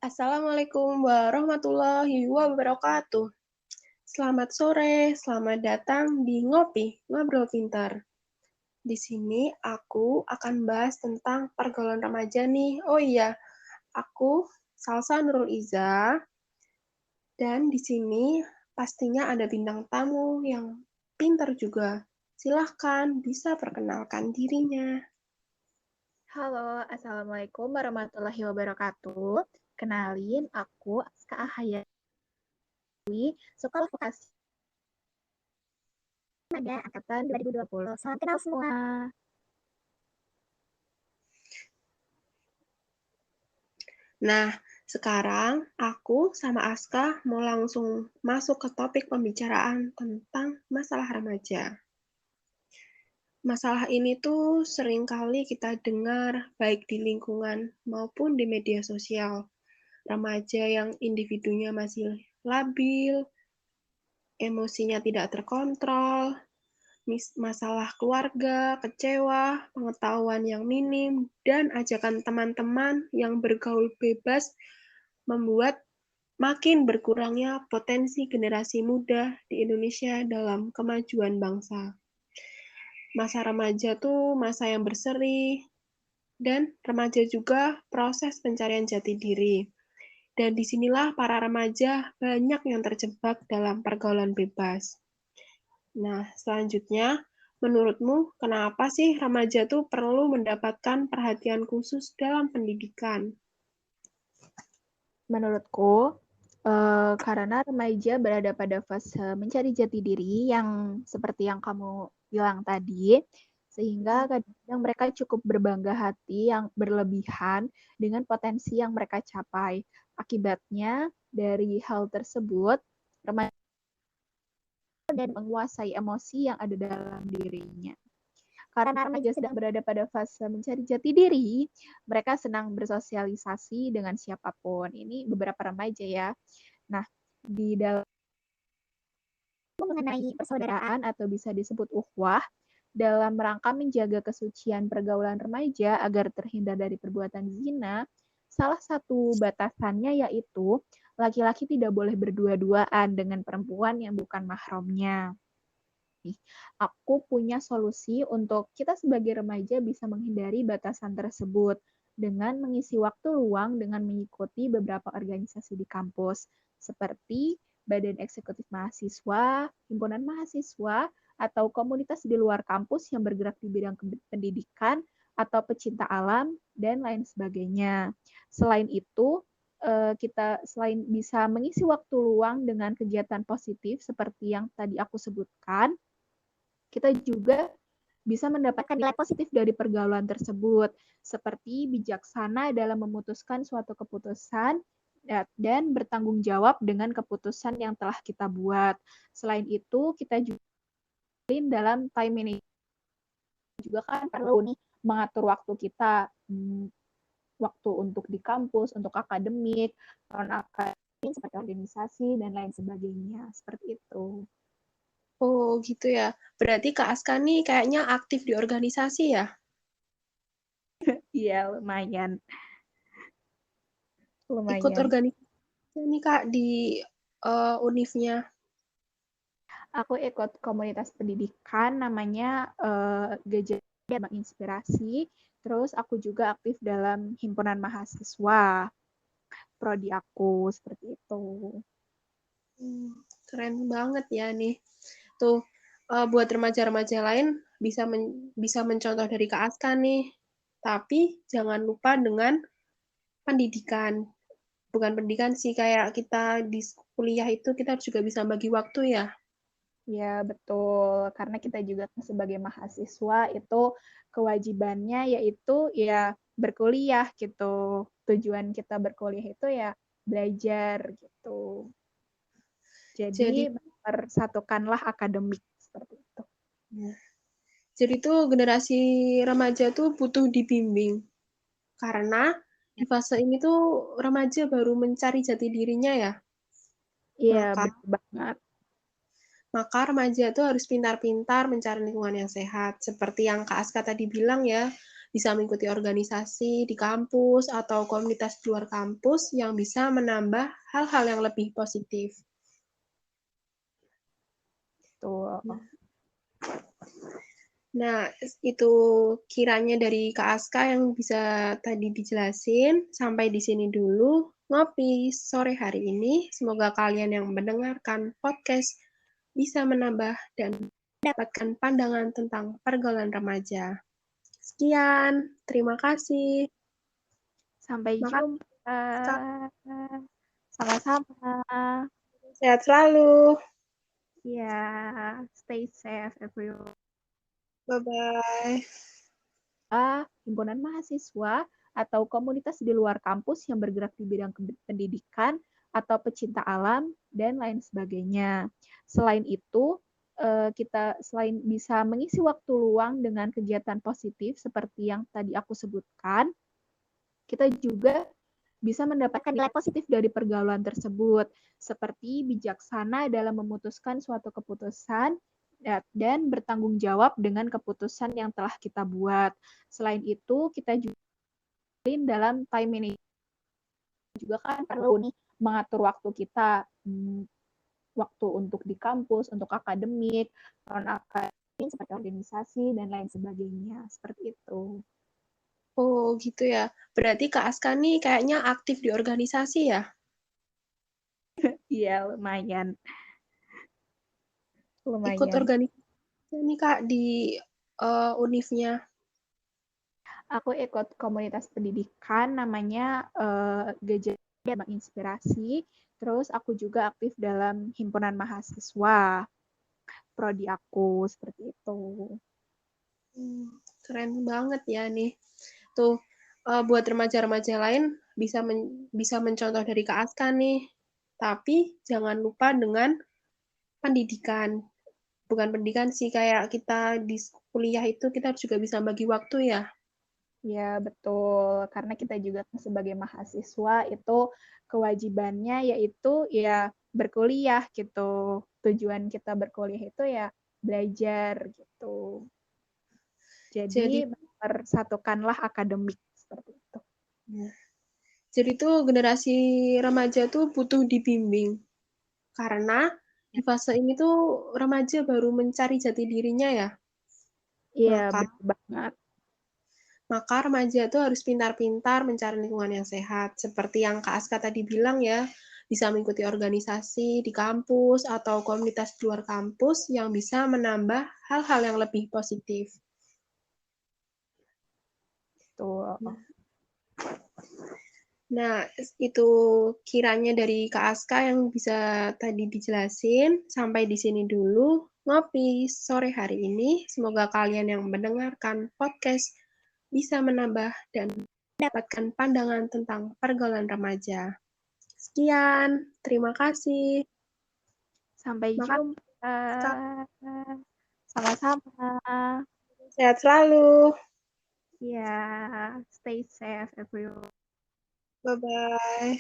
Assalamualaikum warahmatullahi wabarakatuh. Selamat sore, selamat datang di Ngopi, Ngobrol Pintar. Di sini aku akan bahas tentang pergaulan remaja nih. Oh iya, aku Salsa Nurul Iza, dan di sini pastinya ada bintang tamu yang pintar juga. Silahkan bisa perkenalkan dirinya. Halo, Assalamualaikum warahmatullahi wabarakatuh. Kenalin, aku Aska Ahayati, Sekolah Vokasi Remaja Angkatan 2020. Salam kenal semua. Nah, sekarang aku sama Aska mau langsung masuk ke topik pembicaraan tentang masalah remaja. Masalah ini tuh sering kali kita dengar baik di lingkungan maupun di media sosial. Remaja yang individunya masih labil, emosinya tidak terkontrol, masalah keluarga, kecewa, pengetahuan yang minim, dan ajakan teman-teman yang bergaul bebas membuat makin berkurangnya potensi generasi muda di Indonesia dalam kemajuan bangsa. Masa remaja tuh masa yang berseri, dan remaja juga proses pencarian jati diri. Dan disinilah para remaja banyak yang terjebak dalam pergaulan bebas. Nah, selanjutnya, menurutmu kenapa sih remaja tuh perlu mendapatkan perhatian khusus dalam pendidikan? Menurutku, karena remaja berada pada fase mencari jati diri yang seperti yang kamu bilang tadi, sehingga kadang-kadang mereka cukup berbangga hati yang berlebihan dengan potensi yang mereka capai. Akibatnya, dari hal tersebut, remaja dan menguasai emosi yang ada dalam dirinya. Karena remaja sedang berada pada fase mencari jati diri, mereka senang bersosialisasi dengan siapapun. Ini beberapa remaja ya. Nah, di dalam mengenai persaudaraan atau bisa disebut ukhuwah, dalam rangka menjaga kesucian pergaulan remaja agar terhindar dari perbuatan zina, salah satu batasannya yaitu laki-laki tidak boleh berdua-duaan dengan perempuan yang bukan mahramnya. Aku punya solusi untuk kita sebagai remaja bisa menghindari batasan tersebut dengan mengisi waktu luang dengan mengikuti beberapa organisasi di kampus, seperti Badan Eksekutif Mahasiswa, Himpunan Mahasiswa, atau komunitas di luar kampus yang bergerak di bidang pendidikan, atau pecinta alam, dan lain sebagainya. Selain itu, kita selain bisa mengisi waktu luang dengan kegiatan positif seperti yang tadi aku sebutkan, kita juga bisa mendapatkan nilai positif dari pergaulan tersebut, seperti bijaksana dalam memutuskan suatu keputusan dan bertanggung jawab dengan keputusan yang telah kita buat. Selain itu, kita juga dalam time management juga kan perlu nih mengatur waktu kita, waktu untuk di kampus, untuk akademik, non akademik seperti organisasi dan lain sebagainya. Seperti itu. Oh, gitu ya. Berarti Kak Aska nih kayaknya aktif di organisasi ya? Iya, lumayan. Ikut Lumayan. organisasi nih Kak di univnya. Aku ikut komunitas pendidikan namanya Gajah dan Menginspirasi. Terus aku juga aktif dalam himpunan mahasiswa. Prodi aku seperti itu. Keren banget ya nih. Tuh, buat remaja-remaja lain bisa mencontoh dari Kak Aska nih. Tapi jangan lupa dengan pendidikan. Bukan pendidikan sih, kayak kita di kuliah itu kita juga bisa bagi waktu ya. Ya, betul. Karena kita juga sebagai mahasiswa itu kewajibannya yaitu ya berkuliah gitu. Tujuan kita berkuliah itu ya belajar gitu. Jadi Jadi, mempersatukanlah akademik seperti itu. ya. Jadi tuh generasi remaja tuh butuh dibimbing. Karena di fase ini tuh remaja baru mencari jati dirinya ya. Iya, Maka betul banget. maka remaja tuh harus pintar-pintar mencari lingkungan yang sehat. Seperti yang Kak Aska tadi bilang ya, bisa mengikuti organisasi di kampus atau komunitas di luar kampus yang bisa menambah hal-hal yang lebih positif. Tuh. Nah, itu kiranya dari Kak Aska yang bisa tadi dijelasin. Sampai di sini dulu ngopi sore hari ini. Semoga kalian yang mendengarkan podcast bisa menambah dan mendapatkan pandangan tentang pergaulan remaja. Sekian, terima kasih. Sampai Makasih, jumpa. Kak. Sama-sama. Sehat selalu. Ya, stay safe everyone. Bye-bye. Himpunan mahasiswa atau komunitas di luar kampus yang bergerak di bidang pendidikan atau pecinta alam dan lain sebagainya. Selain itu, kita selain bisa mengisi waktu luang dengan kegiatan positif seperti yang tadi aku sebutkan, kita juga bisa mendapatkan nilai positif dari pergaulan tersebut, seperti bijaksana dalam memutuskan suatu keputusan dan bertanggung jawab dengan keputusan yang telah kita buat. Selain itu, kita juga dalam time management juga kan perlu nih mengatur waktu kita, waktu untuk di kampus, untuk akademik, non akademik seperti organisasi dan lain sebagainya. Seperti itu. Oh, gitu ya. Berarti Kak Aska nih kayaknya aktif di organisasi ya? Iya, lumayan. Ikut Lumayan. organisasi nih Kak di univnya. Aku ikut komunitas pendidikan namanya Gajah Bank Inspirasi. Terus aku juga aktif dalam himpunan mahasiswa. Prodi aku seperti itu. Keren banget ya nih. Tuh, buat remaja-remaja lain bisa mencontoh dari Kak Aska nih. Tapi jangan lupa dengan pendidikan. Bukan pendidikan sih, kayak kita di kuliah itu kita juga bisa bagi waktu ya. Ya, betul. Karena kita juga sebagai mahasiswa itu kewajibannya yaitu ya berkuliah gitu. Tujuan kita berkuliah itu ya belajar gitu. Jadi, Jadi persatukanlah akademik seperti itu. jadi tuh generasi remaja tuh butuh dibimbing. Karena di fase ini tuh remaja baru mencari jati dirinya ya. Iya, Maka benar banget. Maka remaja itu harus pintar-pintar mencari lingkungan yang sehat. Seperti yang Kak Aska tadi bilang ya, bisa mengikuti organisasi di kampus atau komunitas di luar kampus yang bisa menambah hal-hal yang lebih positif. Tuh. Nah, itu kiranya dari Kak Aska yang bisa tadi dijelasin. Sampai di sini dulu ngopi sore hari ini. Semoga kalian yang mendengarkan podcast bisa menambah dan mendapatkan pandangan tentang pergaulan remaja. Sekian, terima kasih. Sampai Makasih, jumpa. Kak. Sama-sama. Sehat selalu. Ya, stay safe everyone. Bye-bye.